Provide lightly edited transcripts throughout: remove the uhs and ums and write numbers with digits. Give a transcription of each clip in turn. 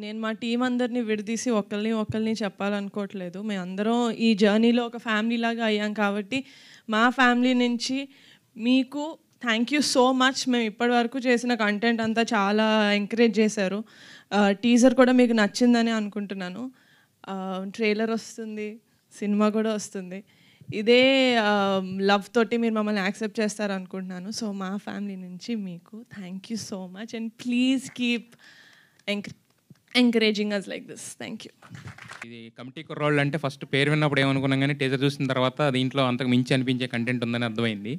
నేను మా టీం అందరిని విడదీసి ఒకరిని చెప్పాలనుకోవట్లేదు. మేమందరం ఈ జర్నీలో ఒక ఫ్యామిలీ లాగా అయ్యాం కాబట్టి మా ఫ్యామిలీ నుంచి మీకు థ్యాంక్ యూ సో మచ్. మేము ఇప్పటివరకు చేసిన కంటెంట్ అంతా చాలా ఎంకరేజ్ చేశారు. టీజర్ కూడా మీకు నచ్చిందని అనుకుంటున్నాను. ట్రైలర్ వస్తుంది, సినిమా కూడా వస్తుంది. ఇదే లవ్ తోటి మీరు మమ్మల్ని యాక్సెప్ట్ చేస్తారనుకుంటున్నాను. సో మా ఫ్యామిలీ నుంచి మీకు thank you so much and please keep encouraging us like this. Thank you. ఇది కమిటీ కుర్రాళ్ళు అంటే ఫస్ట్ పేరు విన్నప్పుడు ఏమనుకున్నాం, కానీ టీజర్ చూసిన తర్వాత దీంట్లో అంతకు మించి అనిపించే కంటెంట్ ఉందని అర్థమైంది.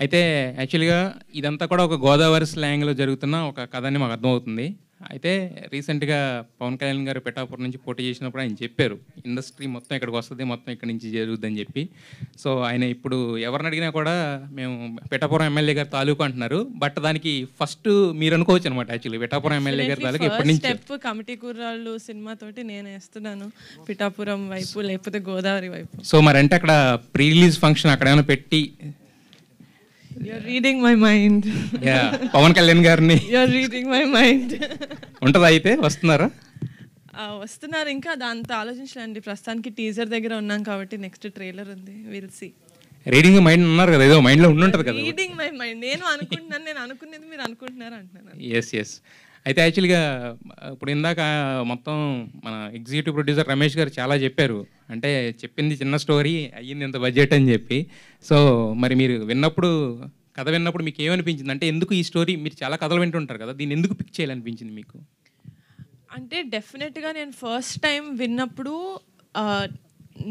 అయితే యాక్చువల్గా ఇదంతా కూడా ఒక గోదావరి స్లాంగ్లో జరుగుతున్న ఒక కథ అని మాకు అర్థమవుతుంది. అయితే రీసెంట్గా పవన్ కళ్యాణ్ గారు పిఠాపురం నుంచి పోటీ చేసినప్పుడు ఆయన చెప్పారు, ఇండస్ట్రీ మొత్తం ఇక్కడికి వస్తుంది, మొత్తం ఇక్కడి నుంచి జరుగుద్దని చెప్పి. సో ఆయన ఇప్పుడు ఎవరిని అడిగినా కూడా మేము పిఠాపురం ఎమ్మెల్యే గారు తాలూకు అంటున్నారు. బట్ దానికి ఫస్ట్ మీరు అనుకోవచ్చు అనమాట. యాక్చువల్లీ పిఠాపురం ఎమ్మెల్యే గారి తాలూకు ఎప్పటి నుంచి స్టెప్ కమిటీ కుర్రాళ్ళు సినిమాతోటి నేను వేస్తున్నాను, పిఠాపురం వైపు లేకపోతే గోదావరి వైపు. సో మరి అంటే అక్కడ ప్రీ రిలీజ్ ఫంక్షన్ అక్కడ ఏమైనా పెట్టి You're reading my mind. Yeah, Pawan Kalyan గారిని You're reading my mind. ఉంటుందా? అయితే వస్తున్నారా? వస్తున్నారు. ఇంకా దాంతో ఆలోచించలేండి. ప్రస్తుతానికి టీజర్ దగ్గర ఉన్నాం కాబట్టి నెక్స్ట్ ట్రైలర్ ఉంది. Will see. రీడింగ్ మైండ్ అన్నారు కదా, ఏదో మైండ్లో ఉండుంటుంది కదా. రీడింగ్ మై మైండ్ నేను అనుకుంటున్నాను, నేను అనుకునేది మీరు అనుకుంటున్నారు అంటున్నాను. ఎస్. అయితే యాక్చువల్గా ఇప్పుడు ఇందాక మొత్తం మన ఎగ్జిక్యూటివ్ ప్రొడ్యూసర్ రమేష్ గారు చాలా చెప్పారు. అంటే చెప్పింది చిన్న స్టోరీ, అయ్యింది ఇంత బడ్జెట్ అని చెప్పి. సో మరి మీరు కథ విన్నప్పుడు మీకు ఏమనిపించింది? అంటే ఎందుకు ఈ స్టోరీ, మీరు చాలా కథలు వింటుంటారు కదా, దీన్ని ఎందుకు పిక్ చేయాలనిపించింది మీకు? అంటే డెఫినెట్గా నేను ఫస్ట్ టైం విన్నప్పుడు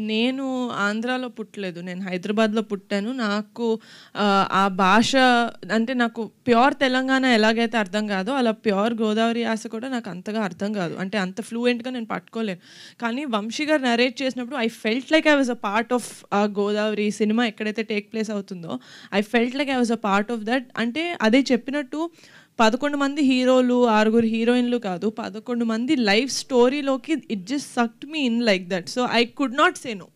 నేను ఆంధ్రాలో పుట్టలేదు, నేను హైదరాబాద్లో పుట్టాను. నాకు ఆ భాష అంటే నాకు ప్యూర్ తెలంగాణ ఎలాగైతే అర్థం కాదో అలా ప్యూర్ గోదావరి యాస కూడా నాకు అంతగా అర్థం కాదు. అంటే అంత ఫ్లూయెంట్గా నేను పట్టుకోలేను. కానీ వంశీ గారు నరేట్ చేసినప్పుడు I felt like I was a part of Godavari cinema ఎక్కడైతే టేక్ ప్లేస్ అవుతుందో. I felt like I was a part of that. అంటే అదే చెప్పినట్టు 11 మంది హీరోలు, 6 హీరోయిన్లు కాదు, 11 మంది లైఫ్ స్టోరీలోకి it just sucked me in like that. So I could not say no.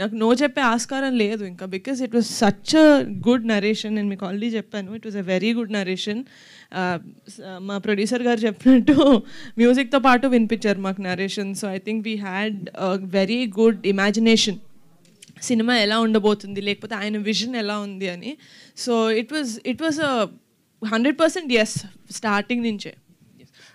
నాకు నో చెప్పే ఆస్కారం లేదు ఇంకా, because it was such a good narration. నేను మీకు ఆల్రెడీ చెప్పాను, it was a very good narration. మా ప్రొడ్యూసర్ గారు చెప్పినట్టు మ్యూజిక్తో పాటు వినిపించారు మాకు narration. So I think we had very good imagination cinema ఎలా ఉండబోతుంది, లేకపోతే ఆయన విజన్ ఎలా ఉంది అని. So it was a 100% yes starting నుంచే.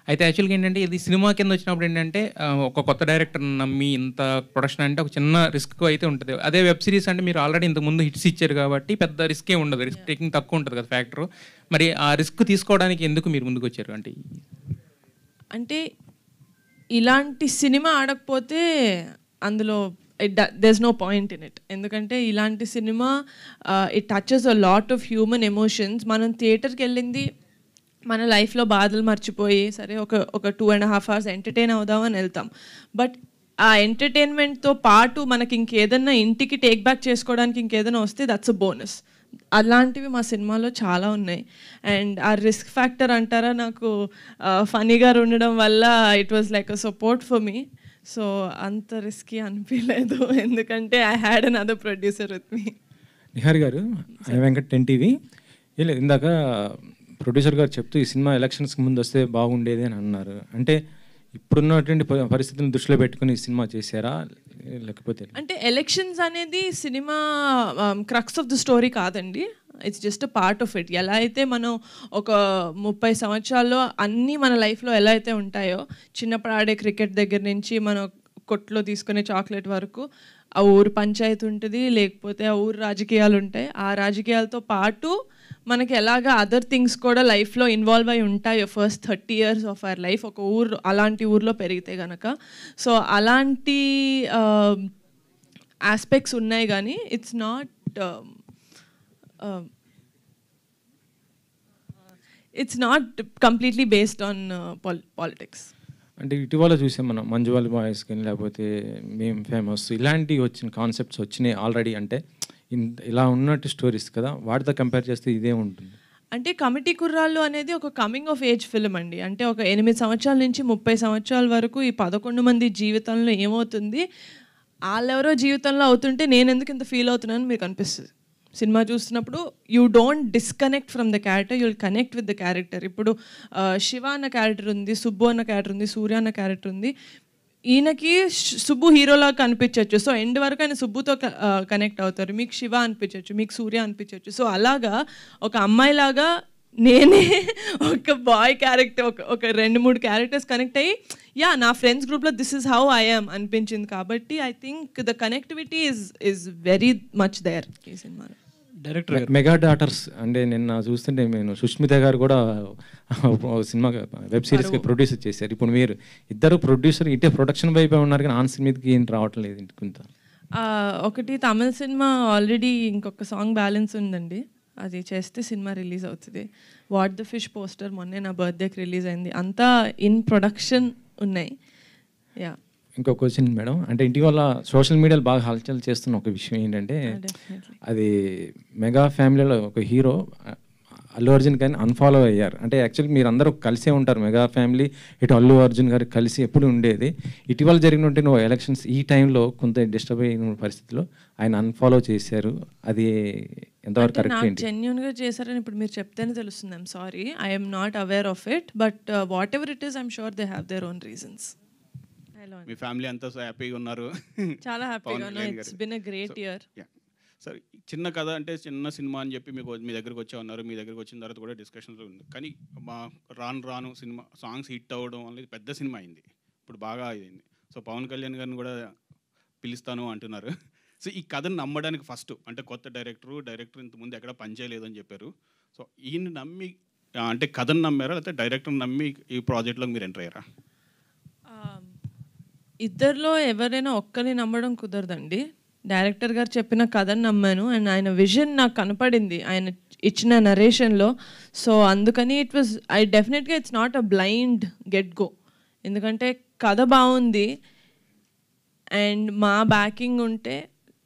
అయితే యాక్చువల్గా ఏంటంటే ఇది సినిమా కింద వచ్చినప్పుడు ఏంటంటే ఒక కొత్త డైరెక్టర్ నమ్మి ఇంత ప్రొడక్షన్ అంటే ఒక చిన్న రిస్క్ అయితే ఉంటుంది. అదే వెబ్ సిరీస్ అంటే మీరు ఆల్రెడీ ఇంతకుముందు హిట్స్ ఇచ్చారు కాబట్టి పెద్ద రిస్కే ఉండదు, రిస్క్ టేకింగ్ తక్కువ ఉంటుంది కదా ఫ్యాక్టర్. మరి ఆ రిస్క్ తీసుకోవడానికి ఎందుకు మీరు ముందుకు వచ్చారు? అంటే ఇలాంటి సినిమా ఆడకపోతే అందులో there's no point in it. ఎందుకంటే ఇలాంటి cinema it touches a lot of human emotions. మనం థియేటర్కి వెళ్ళింది మన లైఫ్లో బాధలు మర్చిపోయి సరే ఒక 2.5 hours ఎంటర్టైన్ అవుదామని వెళ్తాం. బట్ ఆ ఎంటర్టైన్మెంట్తో పాటు మనకి ఇంకేదన్నా ఇంటికి టేక్ బ్యాక్ చేసుకోవడానికి ఇంకేదైనా వస్తే దట్స్ అ బోనస్. అలాంటివి మా సినిమాలో చాలా ఉన్నాయి. అండ్ ఆ రిస్క్ ఫ్యాక్టర్ అంటారా, నాకు ఫనీగా ఉండడం వల్ల it was like a support for me. So అంత రిస్కీ అనిపించలేదు, ఎందుకంటే I had another producer with me. Nihar గారు, వెంకట్ 10TV. ఇందాక ప్రొడ్యూసర్ గారు చెప్తూ ఈ సినిమా ఎలక్షన్స్కి ముందు వస్తే బాగుండేది అని అన్నారు. అంటే ఇప్పుడున్నటువంటి పరిస్థితులను దృష్టిలో పెట్టుకుని ఈ సినిమా చేశారా, లేకపోతే? అంటే ఎలక్షన్స్ అనేది cinema crux of the story కాదండి, it's just a part of it. ఎలా అయితే మనం ఒక 30 సంవత్సరాల్లో అన్నీ మన లైఫ్లో ఎలా అయితే ఉంటాయో, చిన్నప్పుడు ఆడే క్రికెట్ దగ్గర నుంచి మనం కొట్లో తీసుకునే చాక్లెట్ వరకు ఆ ఊరు పంచాయతీ ఉంటుంది, లేకపోతే ఆ ఊరు రాజకీయాలు ఉంటాయి. ఆ రాజకీయాలతో పాటు మనకి ఎలాగా అదర్ థింగ్స్ కూడా లైఫ్లో ఇన్వాల్వ్ అయి ఉంటాయి first 30 years of our life ఒక ఊరు అలాంటి ఊర్లో పెరిగితే కనుక. సో అలాంటి ఆస్పెక్ట్స్ ఉన్నాయి, కానీ it's not completely based on politics. అంటే ఇటీవల చూసాం మనం మంజువాల్ బాయ్స్ కానీ లేకపోతే మేము ఫేమస్ ఇలాంటివి వచ్చిన కాన్సెప్ట్స్ వచ్చినాయి ఆల్రెడీ. అంటే ఇలా ఉన్నట్టు స్టోరీస్ కదా, వాటితో కంపేర్ చేస్తే ఇదే ఉంటుంది. అంటే కమిటీ కుర్రాళ్ళు అనేది ఒక కమింగ్ ఆఫ్ ఏజ్ ఫిల్మ్ అండి. అంటే ఒక 8 సంవత్సరాల నుంచి 30 సంవత్సరాల వరకు ఈ 11 మంది జీవితంలో ఏమవుతుంది, వాళ్ళెవరో జీవితంలో అవుతుంటే నేను ఎందుకు ఇంత ఫీల్ అవుతున్నాను మీకు అనిపిస్తుంది. సినిమా చూస్తున్నప్పుడు you don't disconnect from the character, you'll connect with the character. ఇప్పుడు శివ అన్న క్యారెక్టర్ ఉంది, సుబ్బు అన్న క్యారెక్టర్ ఉంది, సూర్య అన్న క్యారెక్టర్ ఉంది. ఈయనకి సుబ్బు హీరోలా కనిపించవచ్చు, సో ఎండ్ వరకు ఆయన సుబ్బుతో కనెక్ట్ అవుతారు. మీకు శివ అనిపించవచ్చు, మీకు సూర్య అనిపించవచ్చు. సో అలాగా ఒక అమ్మాయిలాగా నేనే ఒక బాయ్ క్యారెక్టర్, ఒక 2-3 క్యారెక్టర్స్ కనెక్ట్ అయ్యి నా ఫ్రెండ్స్ గ్రూప్లో this is how I am అనిపించింది. కాబట్టి I think the connectivity is very much there ఈ సినిమాలో. డైరెక్టర్ మెగా డాటర్స్ అంటే నిన్న చూస్తుంటే నేను సుష్మిత గారు కూడా సినిమా వెబ్ సిరీస్కి ప్రొడ్యూసర్ చేశారు. ఇప్పుడు మీరు ఇద్దరు ప్రొడ్యూసర్ ఇటే ప్రొడక్షన్ వైపే ఉన్నారు, కానీ ఆన్ సినిమాకి ఏం రావటం లేదు ఇంత. ఒకటి తమిళ సినిమా ఆల్రెడీ ఇంకొక సాంగ్ బ్యాలెన్స్ ఉందండి, అది చేస్తే సినిమా రిలీజ్ అవుతుంది. వాట్ ద ఫిష్ పోస్టర్ మొన్నే నా బర్త్డేకి రిలీజ్ అయింది. అంతా ఇన్ ప్రొడక్షన్ ఉన్నాయి. ఇంకో క్వశ్చన్ మేడం, అంటే ఇటీవల సోషల్ మీడియాలో బాగా హల్చల్ చేస్తున్న ఒక విషయం ఏంటంటే, అది మెగా ఫ్యామిలీలో ఒక హీరో అల్లు అర్జున్ గారిని అన్ఫాలో అయ్యారు. అంటే యాక్చువల్లీ మీరు అందరూ కలిసే ఉంటారు, మెగా ఫ్యామిలీ ఇటు అల్లు అర్జున్ గారికి కలిసి ఎప్పుడు ఉండేది. ఇటీవల జరిగినట్టు నువ్వు ఎలక్షన్స్ ఈ టైంలో కొంత డిస్టర్బ్ అయిన పరిస్థితిలో ఆయన అన్ఫాలో చేశారు, అది ఎంతవరకు కరెక్ట్ ఏంటి? జెన్యూన్గా చేశారని ఇప్పుడు మీరు చెప్తేనే తెలుస్తుంది. I'm sorry, I'm not aware of it, but what ever it is I'm sure they have their own reasons. Me family అంతా సో హ్యాపీగా ఉన్నారు? చాలా హ్యాపీగా ఉన్నారు. It's been a great year. సరే, చిన్న కథ అంటే చిన్న సినిమా అని చెప్పి మీ దగ్గరికి వచ్చే ఉన్నారు. మీ దగ్గరికి వచ్చిన తర్వాత కూడా డిస్కషన్స్ ఉంది, కానీ రాను సినిమా సాంగ్స్ హిట్ అవ్వడం అనేది పెద్ద సినిమా అయింది, ఇప్పుడు బాగా అయింది. సో పవన్ కళ్యాణ్ గారిని కూడా పిలుస్తాను అంటున్నారు. సో ఈ కథను నమ్మడానికి ఫస్ట్ అంటే కొత్త డైరెక్టర్ ఇంతకుముందు ఎక్కడ పనిచేయలేదు అని చెప్పారు. సో ఈయన్ని నమ్మి అంటే కథను నమ్మారా, లేకపోతే డైరెక్టర్ని నమ్మి ఈ ప్రాజెక్ట్లోకి మీరు ఎంటర్ అయ్యారా? ఇద్దరిలో ఎవరైనా ఒక్కరిని నమ్మడం కుదరదండి. డైరెక్టర్ గారు చెప్పిన కథను నమ్మాను, అండ్ ఆయన విజన్ నాకు కనపడింది ఆయన ఇచ్చిన నరేషన్లో. సో అందుకని డెఫినెట్గా it's not a blind get go, ఎందుకంటే కథ బాగుంది అండ్ మా బ్యాకింగ్ ఉంటే,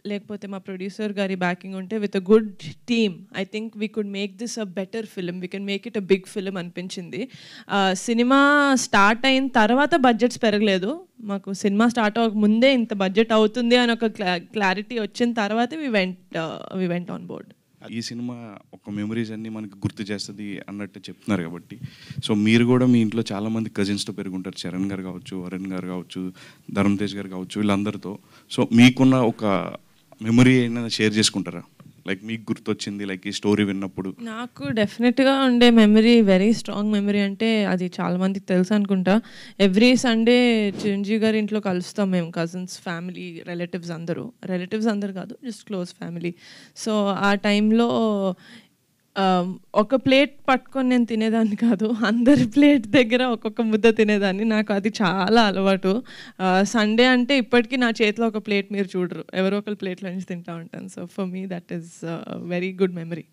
లేకపోతే మా ప్రొడ్యూసర్ గారి బ్యాకింగ్ ఉంటే, with a good team I think we could make this a better film, we can make it a big film అనిపించింది. సినిమా స్టార్ట్ అయిన తర్వాత బడ్జెట్స్ పెరగలేదు మాకు. సినిమా స్టార్ట్ అవ్వక ముందే ఇంత బడ్జెట్ అవుతుంది అని ఒక క్లారిటీ వచ్చిన తర్వాత వి వెంట్ ఆన్ బోర్డ్. ఈ సినిమా ఒక మెమరీస్ అన్నీ మనకు గుర్తు చేస్తుంది అన్నట్టు చెప్తున్నారు కాబట్టి, సో మీరు కూడా మీ ఇంట్లో చాలామంది కజిన్స్తో పెరుగుంటారు, చరణ్ గారు కావచ్చు, వరుణ్ గారు కావచ్చు, ధరమ్ తేజ్ గారు కావచ్చు, వీళ్ళందరితో. సో మీకున్న ఒక మెమరీ అయినా షేర్ చేసుకుంటారా? లైక్ మీకు గుర్తొచ్చింది లైక్ ఈ స్టోరీ విన్నప్పుడు. నాకు డెఫినెట్గా ఉండే మెమరీ, వెరీ స్ట్రాంగ్ మెమరీ అంటే అది చాలా మందికి తెలుసు అనుకుంటా. ఎవ్రీ సండే చిరంజీవి గారి ఇంట్లో కలుస్తాం మేము, కజిన్స్, ఫ్యామిలీ, రిలేటివ్స్ అందరు కాదు, జస్ట్ క్లోజ్ ఫ్యామిలీ. సో ఆ టైంలో ఒక ప్లేట్ పట్టుకొని నేను తినేదాన్ని కాదు, అందరి ప్లేట్ దగ్గర ఒక్కొక్క ముద్ద తినేదాన్ని. నాకు అది చాలా అలవాటు. సండే అంటే ఇప్పటికీ నా చేతిలో ఒక ప్లేట్ మీరు చూడరు, ఎవరో ఒకరి ప్లేట్లో నుంచి తింటూ ఉంటాను. So for me that is very good memory.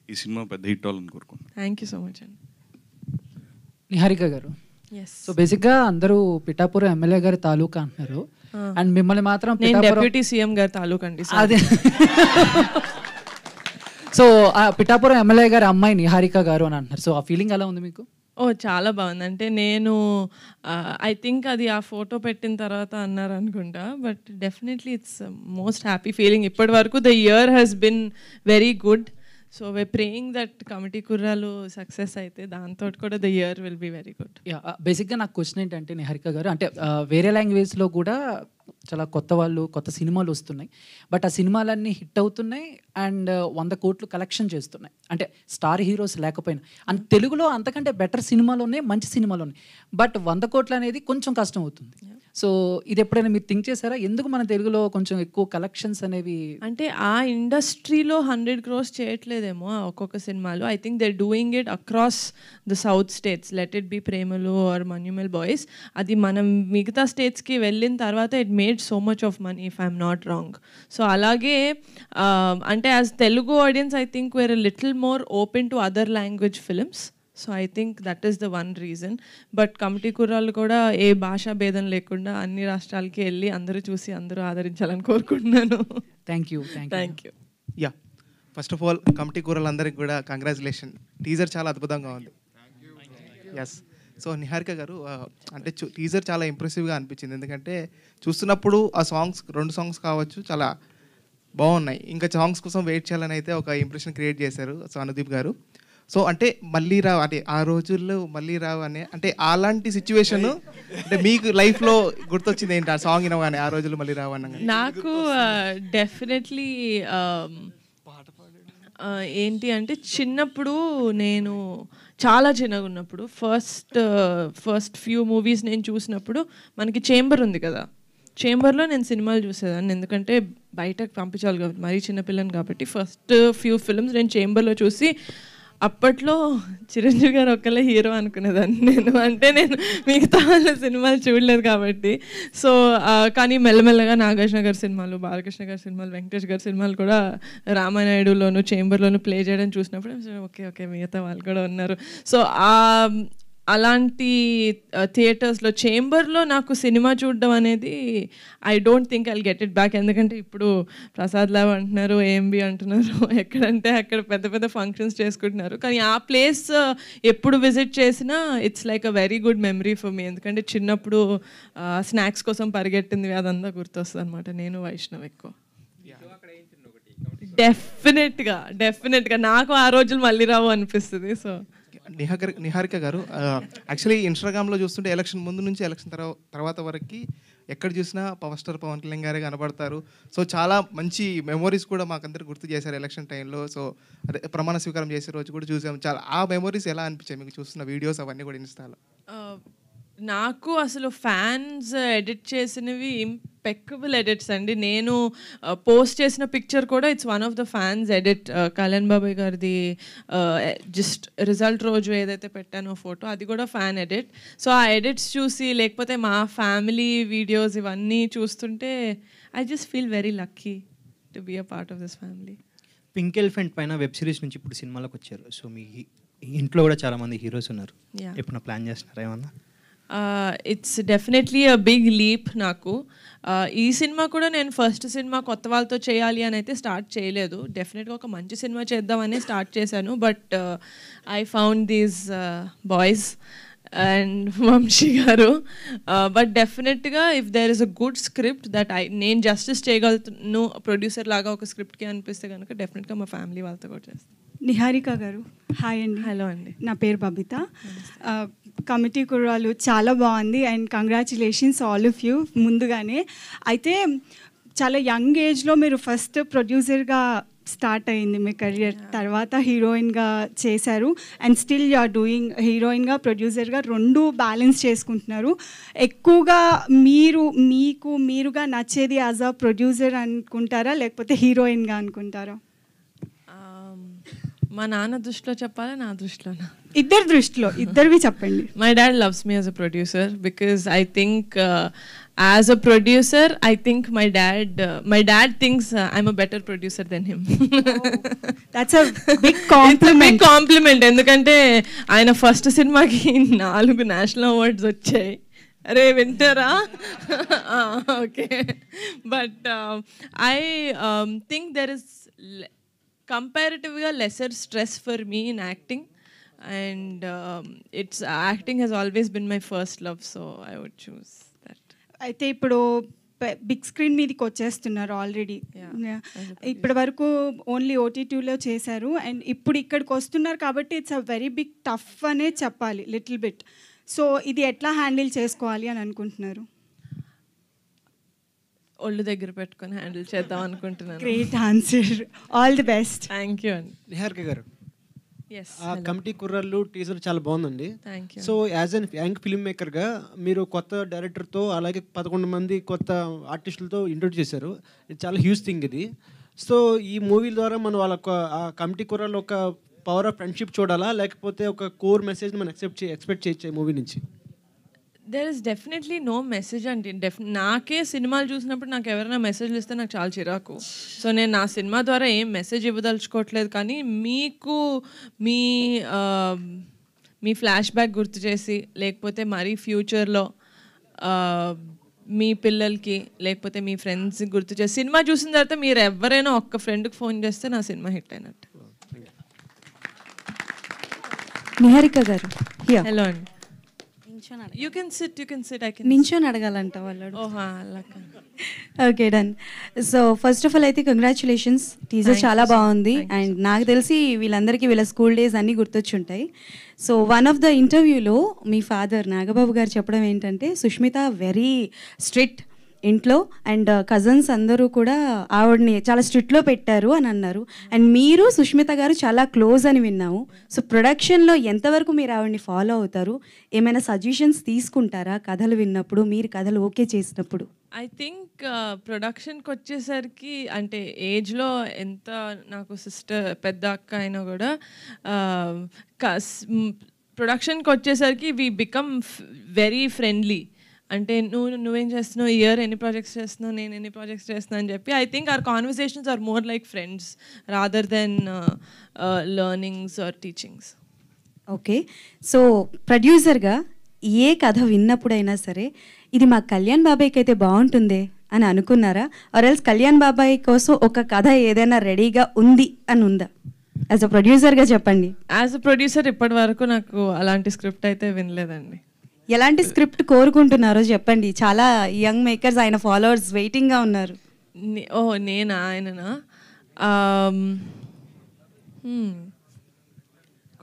ఈ సినిమా పెద్ద హిట్ అవ్వాలని కోరుకుంటున్నాను. థ్యాంక్ యూ సో మచ్ అండి. నిహారిక గారు, సో బేసిక్గా అందరూ పిఠాపురం ఎమ్మెల్యే గారి తాలూకా అంటున్నారు, అండ్ మిమ్మల్ని మాత్రం డిప్యూటీ సీఎం గారి తాలూకా అండి. అదే సో పిఠాపురం ఎమ్మెల్యే గారి అమ్మాయి నిహారిక గారు అని అంటున్నారు. సో ఆ ఫీలింగ్ ఎలా ఉంది మీకు? చాలా బాగుంది. అంటే నేను ఐ థింక్ అది ఆ ఫోటో పెట్టిన తర్వాత అన్నారు అనుకుంటా, but definitely it's most happy feeling. ఇప్పటి వరకు the year has been very good. So we're praying that committee కుర్రాలు సక్సెస్ అయితే దాంతో కూడా the year will be very good. బేసిక్గా నాకు క్వశ్చన్ ఏంటంటే నిహారిక గారు, అంటే వేరే లాంగ్వేజ్లో కూడా చాలా కొత్త సినిమాలు వస్తున్నాయి, బట్ ఆ సినిమాలన్నీ హిట్ అవుతున్నాయి అండ్ 100 కోట్లు కలెక్షన్ చేస్తున్నాయి, అంటే స్టార్ హీరోస్ లేకపోయినా. అండ్ తెలుగులో అంతకంటే బెటర్ సినిమాలు ఉన్నాయి, మంచి సినిమాలు ఉన్నాయి, బట్ 100 కోట్లు అనేది కొంచెం కష్టం అవుతుంది. సో ఇది ఎప్పుడైనా మీరు థింక్ చేశారా, ఎందుకు మన తెలుగులో కొంచెం ఎక్కువ కలెక్షన్స్ అనేవి? అంటే ఆ ఇండస్ట్రీలో 100 crores చేయట్లేదేమో ఒక్కొక్క సినిమాలు. I think they doing it across the south states, let it be Premalu or Manjummel Boys. అది మనం మిగతా స్టేట్స్కి వెళ్ళిన తర్వాత it made so much of money, if I'm not wrong. So అలాగే అంటే as Telugu audience I think we're a little more open to other language films. So I think that is the one reason. But Committee Kurrollu కూడా ఏ భాషా భేదం లేకుండా అన్ని రాష్ట్రాలకి వెళ్ళి అందరూ చూసి అందరూ ఆదరించాలని కోరుకుంటున్నాను. Thank you. Yeah, first of all committee కూరలందరికీ కూడా కంగ్రాచులేషన్. టీజర్ చాలా అద్భుతంగా ఉంది. ఎస్. సో నిహారిక గారు, అంటే టీజర్ చాలా ఇంప్రెసివ్గా అనిపించింది, ఎందుకంటే చూస్తున్నప్పుడు ఆ సాంగ్స్ 2 సాంగ్స్ కావచ్చు చాలా బాగున్నాయి. ఇంకా సాంగ్స్ కోసం వెయిట్ చేయాలని అయితే ఒక ఇంప్రెషన్ క్రియేట్ చేశారు సో అనుదీప్ గారు. సో అంటే మళ్ళీ రావు అంటే ఆ రోజుల్లో మళ్ళీ రావు అనే అంటే అలాంటి సిచ్యువేషన్ అంటే మీకు లైఫ్లో గుర్తొచ్చింది ఏంటి ఆ సాంగ్ వినగానే ఆ రోజుల్లో మళ్ళీ రావు అన్న? నాకు డెఫినెట్లీ ఏంటి అంటే చిన్నప్పుడు నేను చాలా చిన్నగా ఉన్నప్పుడు ఫస్ట్ ఫ్యూ మూవీస్ నేను చూసినప్పుడు మనకి చేంబర్ ఉంది కదా, చేంబర్లో నేను సినిమాలు చూసేదాన్ని ఎందుకంటే బయటకు పంపించాలి కాబట్టి మరీ చిన్నపిల్లని కాబట్టి ఫస్ట్ ఫ్యూ ఫిల్మ్స్ నేను చేంబర్లో చూసి అప్పట్లో చిరంజీవి గారు ఒక్కలే హీరో అనుకునేదాన్ని నేను, అంటే నేను మిగతా వాళ్ళ సినిమాలు చూడలేదు కాబట్టి. సో కానీ మెల్లమెల్లగా నాగార్జున గారి సినిమాలు, బాలకృష్ణ గారి సినిమాలు, వెంకటేష్ గారి సినిమాలు కూడా రామానాయుడులోను చేంబర్లోను ప్లే చేయడం చూసినప్పుడు ఓకే ఓకే మిగతా వాళ్ళు కూడా ఉన్నారు. సో అలాంటి థియేటర్స్లో చేంబర్లో నాకు సినిమా చూడడం అనేది I don't think I get it back. ఎందుకంటే ఇప్పుడు ప్రసాద్ ల్యాబ్ అంటున్నారు, ఏఎంబి అంటున్నారు, ఎక్కడంటే అక్కడ పెద్ద పెద్ద ఫంక్షన్స్ చేసుకుంటున్నారు. కానీ ఆ ప్లేస్ ఎప్పుడు విజిట్ చేసినా it's like a very good memory for me. ఎందుకంటే చిన్నప్పుడు స్నాక్స్ కోసం పరిగెట్టింది అదంతా గుర్తొస్తుంది అనమాట. నేను వైష్ణవ్ ఎక్కువ డెఫినెట్గా నాకు ఆ రోజులు మళ్ళీ రావు అనిపిస్తుంది. సో నిహారిక గారు యాక్చువల్లీ ఇన్స్టాగ్రామ్లో చూస్తుంటే ఎలక్షన్ ముందు నుంచి ఎలక్షన్ తర్వాత వరకు ఎక్కడ చూసినా పవర్ స్టార్ పవన్ కళ్యాణ్ గారే కనబడతారు. సో చాలా మంచి మెమోరీస్ కూడా మాకందరికి గుర్తు చేశారు ఎలక్షన్ టైంలో. సో అదే ప్రమాణ స్వీకారం చేసే రోజు కూడా చూసాము. చాలా ఆ మెమోరీస్ ఎలా అనిపించాయి మీకు చూస్తున్న వీడియోస్ అవన్నీ కూడా ఇన్స్టాలో? నాకు అసలు ఫ్యాన్స్ ఎడిట్ చేసినవి ఇంపెక్కబుల్ ఎడిట్స్ అండి. నేను పోస్ట్ చేసిన పిక్చర్ కూడా it's one of the fans edit. Kalyan బాబాయ్ గారిది జస్ట్ రిజల్ట్ రోజు ఏదైతే పెట్టానో ఫోటో అది కూడా ఫ్యాన్ ఎడిట్. సో ఆ ఎడిట్స్ చూసి లేకపోతే మా ఫ్యామిలీ వీడియోస్ ఇవన్నీ చూస్తుంటే I just feel very lucky to be a part of this family. Pink elephant పైన వెబ్ సిరీస్ నుంచి ఇప్పుడు సినిమాలోకి వచ్చారు. సో మీ ఇంట్లో కూడా చాలామంది హీరోస్ ఉన్నారు, ఎప్పుడు ప్లాన్ చేస్తున్నారా ఏమన్నా? It's definitely a big leap నాకు. ఈ సినిమా కూడా నేను ఫస్ట్ సినిమా కొత్త వాళ్ళతో చేయాలి అని అయితే స్టార్ట్ చేయలేదు. డెఫినెట్గా ఒక మంచి సినిమా చేద్దామని స్టార్ట్ చేశాను. But I found these boys and Vamsi గారు. బట్ డెఫినెట్గా if there is a good script that నేను జస్టిస్ చేయగలుగుతాను ప్రొడ్యూసర్ లాగా ఒక స్క్రిప్ట్కి అనిపిస్తే కనుక డెఫినెట్గా మా ఫ్యామిలీ వాళ్ళతో కూడా చేస్తాను. నిహారిక గారు హాయ్ అండి. హలో అండి, నా పేరు బబిత. కమిటీ కుర్రాలు చాలా బాగుంది and congratulations all of you ముందుగానే. అయితే చాలా యంగ్ ఏజ్లో మీరు ఫస్ట్ ప్రొడ్యూసర్గా స్టార్ట్ అయింది మీ కెరియర్, తర్వాత హీరోయిన్గా చేశారు and still you are doing హీరోయిన్గా ప్రొడ్యూసర్గా రెండు బ్యాలెన్స్ చేసుకుంటున్నారు. ఎక్కువగా మీరుగా నచ్చేది యాజ్ అ ప్రొడ్యూసర్ అనుకుంటారా లేకపోతే హీరోయిన్గా అనుకుంటారా? మా నాన్న దృష్టిలో చెప్పాలా నా దృష్టిలోనా? ఇద్దరి దృష్టిలో, ఇద్దరివి చెప్పండి. My dad loves me as a producer because I think as a producer I think my dad thinks I'm a better producer than him. That's a big compliment. It's a big compliment ఎందుకంటే ఆయన first సినిమాకి 4 national awards వచ్చాయి. అరే వింటారా? Okay. But I think there is comparatively lesser stress for me in acting and acting has always been my first love, so I would choose that. అయితే ఇప్పుడు big screen మీదకి వచ్చేస్తున్నారు already. ఇప్పటి వరకు only OTTలో చేశారు అండ్ ఇప్పుడు ఇక్కడికి వస్తున్నారు కాబట్టి it's a very big tough అనే చెప్పాలి లిటిల్ బిట్. సో ఇది ఎట్లా హ్యాండిల్ చేసుకోవాలి అని అనుకుంటున్నారు? ఒళ్ళు దగ్గర పెట్టుకొని హ్యాండిల్ చేద్దాం అనుకుంటున్నాను. Great answer, all the best. Thank you అండి. నిహారిక గారు, ఎస్ ఆ కమిటీ కుర్రాళ్ళు టీజర్ చాలా బాగుందండి. Thank you. So as an young film మేకర్గా మీరు కొత్త డైరెక్టర్తో అలాగే 11 మంది కొత్త ఆర్టిస్టులతో ఇంట్రొడ్యూస్ చేశారు. ఇది చాలా హ్యూజ్ థింగ్ ఇది. సో ఈ మూవీ ద్వారా మనం వాళ్ళ ఆ కమిటీ కుర్రాళ్ళు ఒక పవర్ ఆఫ్ ఫ్రెండ్షిప్ చూడాలా లేకపోతే ఒక కోర్ మెసేజ్ని మనం ఎక్స్పెక్ట్ చేయొచ్చు ఈ మూవీ నుంచి? There is definitely no message అండి. నాకే సినిమాలు చూసినప్పుడు నాకు ఎవరైనా మెసేజ్లు ఇస్తే నాకు చాలా చిరాకు. సో నేను నా సినిమా ద్వారా ఏం మెసేజ్ ఇవ్వదలుచుకోవట్లేదు. కానీ మీకు మీ ఫ్లాష్ బ్యాక్ గుర్తు చేసి లేకపోతే మరీ ఫ్యూచర్లో మీ పిల్లలకి లేకపోతే మీ ఫ్రెండ్స్కి గుర్తు చేసి సినిమా చూసిన తర్వాత మీరు ఎవరైనా ఒక్క ఫ్రెండ్కి ఫోన్ చేస్తే నా సినిమా హిట్ అయినట్టు. నిహారిక గారు, హలో అండి. You can sit. I can. నించొని అడగాలంట వాళ్ళు. ఓహా అలాగా. Okay done. So first of all అయితే కంగ్రాచులేషన్స్, టీజర్ చాలా బాగుంది. అండ్ నాకు తెలిసి వీళ్ళందరికీ వీళ్ళ స్కూల్ డేస్ అన్నీ గుర్తొచ్చుంటాయి. సో వన్ ఆఫ్ ద ఇంటర్వ్యూలో మీ ఫాదర్ నాగబాబు గారు చెప్పడం ఏంటంటే సుష్మిత వెరీ స్ట్రిక్ట్ ఇంట్లో అండ్ కజన్స్ అందరూ కూడా ఆవిడని చాలా స్ట్రిక్ట్లో పెట్టారు అని అన్నారు. అండ్ మీరు సుష్మిత గారు చాలా క్లోజ్ అని విన్నాము. సో ప్రొడక్షన్లో ఎంతవరకు మీరు ఆవిడని ఫాలో అవుతారు? ఏమైనా సజెషన్స్ తీసుకుంటారా కథలు విన్నప్పుడు, మీరు కథలు ఓకే చేసినప్పుడు? ఐ థింక్ ప్రొడక్షన్కి వచ్చేసరికి అంటే ఏజ్లో ఎంత నాకు సిస్టర్ పెద్ద అక్క అయినా కూడా ప్రొడక్షన్కి వచ్చేసరికి వీ బికమ్ వెరీ ఫ్రెండ్లీ. అంటే నువ్వేం చేస్తున్నావు, ఇయర్ ఎన్ని ప్రాజెక్ట్స్ చేస్తున్నావు, నేను ఎన్ని ప్రాజెక్ట్స్ చేస్తున్నావు అని చెప్పి I think our conversations are more like friends rather than learnings or teachings. Okay. So ప్రొడ్యూసర్గా ఏ కథ విన్నప్పుడైనా సరే ఇది మా కళ్యాణ్ బాబాయ్కి అయితే బాగుంటుందే అని అనుకున్నారా? ఆర్ ఎల్స్ కళ్యాణ్ బాబాయ్ కోసం ఒక కథ ఏదైనా రెడీగా ఉంది అని ఉందా? యాజ్ అ ప్రొడ్యూసర్గా చెప్పండి. యాజ్ అ ప్రొడ్యూసర్ ఇప్పటి వరకు నాకు అలాంటి స్క్రిప్ట్ అయితే వినలేదండి. ఎలాంటి స్క్రిప్ట్ కోరుకుంటున్నారో చెప్పండి. చాలా యంగ్ మేకర్స్ ఆయన ఫాలోవర్స్ వెయిటింగ్గా ఉన్నారు. నేనా ఆయననా?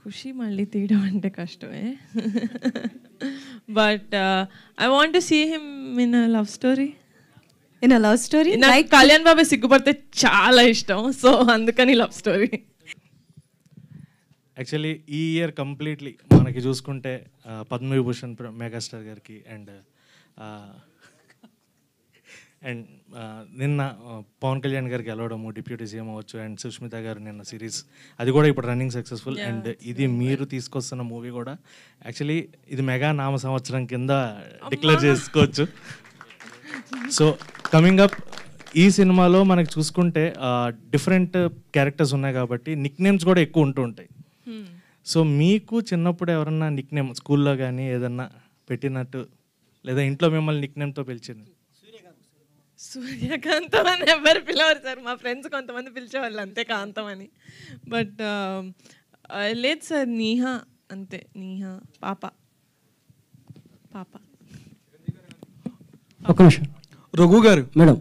ఖుషి మళ్ళీ తీయడం అంటే కష్టమే. But I want to see him in a love story. In a love story? నాకు కళ్యాణ్ బాబాయ్ సిగ్గుపడితే చాలా ఇష్టం, సో అందుకని లవ్ స్టోరీ. యాక్చువల్లీ ఈ ఇయర్ కంప్లీట్లీ మనకి చూసుకుంటే పద్మవిభూషణ్ మెగాస్టార్ గారికి అండ్ నిన్న పవన్ కళ్యాణ్ గారికి గెలవడము, డిప్యూటీ సీఎం అవ్వచ్చు, అండ్ సుష్మిత గారు నిన్న సిరీస్ అది కూడా ఇప్పుడు రన్నింగ్ సక్సెస్ఫుల్. అండ్ ఇది మీరు తీసుకొస్తున్న మూవీ కూడా యాక్చువల్లీ ఇది మెగా నామ సంవత్సరం కింద డిక్లేర్ చేసుకోవచ్చు. సో కమింగ్ అప్ ఈ సినిమాలో మనకి చూసుకుంటే డిఫరెంట్ క్యారెక్టర్స్ ఉన్నాయి కాబట్టి నిక్ నేమ్స్ కూడా ఎక్కువ ఉంటూ ఉంటాయి. సో మీకు చిన్నప్పుడు ఎవరన్నా నిక్ నేమ్ స్కూల్లో కానీ ఏదన్నా పెట్టినట్టు లేదా ఇంట్లో మిమ్మల్ని నిక్ నేమ్తో పిలిచింది? సూర్యకాంతం అని ఎవరు పిలవరు సార్, మా ఫ్రెండ్స్ కొంతమంది పిలిచేవాళ్ళు అంతే కాంతం అని. బట్ లేదు సార్, నీహా అంతే. నీహా పాప. ఒక నిమిషం రఘు గారు. మేడం,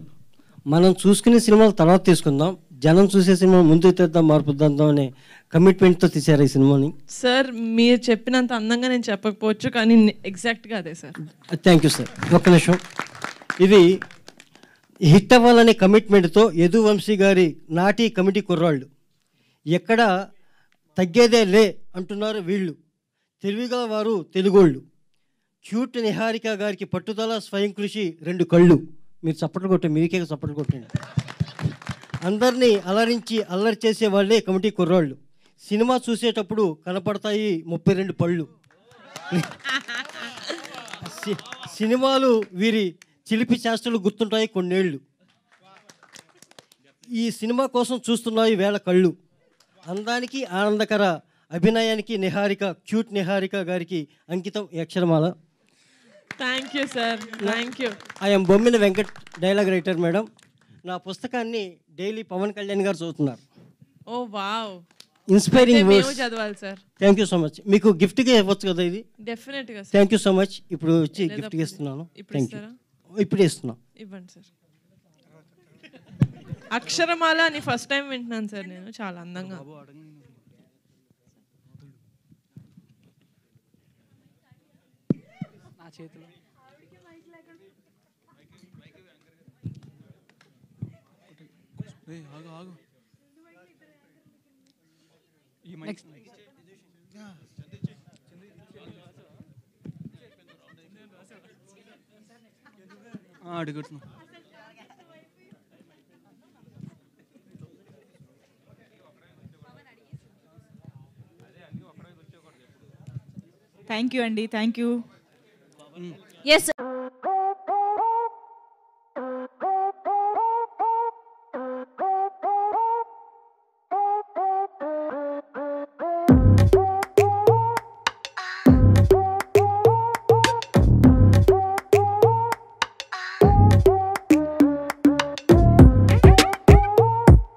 మనం చూసుకునే సినిమాలు తర్వాత తీసుకుందాం, జనం చూసే సినిమా ముందు తెద్దాం, మార్పుద్దాం అనే కమిట్మెంట్తో తీశారు ఈ సినిమాని. సార్ మీరు చెప్పినంత అందంగా నేను చెప్పకపోవచ్చు, కానీ ఎగ్జాక్ట్గా అదే సార్. Thank you sir. ఒక్క నిమిషం. ఇది హిట్ అవ్వాలనే కమిట్మెంట్తో యదువంశీ గారి నాటి కమిటీ కుర్రాళ్ళు ఎక్కడ తగ్గేదే లే అంటున్నారు వీళ్ళు. తెలివిగా వారు తెలుగోళ్ళు. క్యూట్ నిహారిక గారికి పట్టుదల, స్వయం కృషి, 2 కళ్ళు. మీరు చప్పట్లు కొట్టండి, మీకే చప్పట్లు కొట్టండి. అందరినీ అలరించి అల్లరి చేసే వాళ్ళే కమిటీ కుర్రాళ్ళు. సినిమా చూసేటప్పుడు కనపడతాయి 32 పళ్ళు. సినిమాలు వీరి చిలిపి చేష్టలు గుర్తుంటాయి కొన్నేళ్ళు. ఈ సినిమా కోసం చూస్తున్నాయి వేళ కళ్ళు. అందానికి ఆనందకర అభినయానికి నిహారిక, క్యూట్ నిహారిక గారికి అంకితం ఈ అక్షరమాల. Thank you sir, thank you. I'm Bommina Venkat, dialogue writer madam. నా పుస్తకాన్ని డైలీ పవన్ కళ్యాణ్ గారు చదువుతున్నారు. Oh wow, inspiring words. చదవాలి sir. Thank you so much. మీకు గిఫ్ట్గా ఇవ్వచ్చు కదా ఇది? డెఫినెట్గా. Thank you so much. ఇప్పుడు వచ్చి గిఫ్ట్గా ఇస్తున్నాను. Thank you. ఇప్పుడే ఇస్తున్నాను. ఇవ్వండి సార్. అక్షరమాల అని ఫస్ట్ టైం వింటున్నాను సార్ నేను, చాలా అందంగా. నా చేతిలో నెక్స్ట్ అడుగుతున్నా. థ్యాంక్ యూ అండి, థ్యాంక్ యూ. ఎస్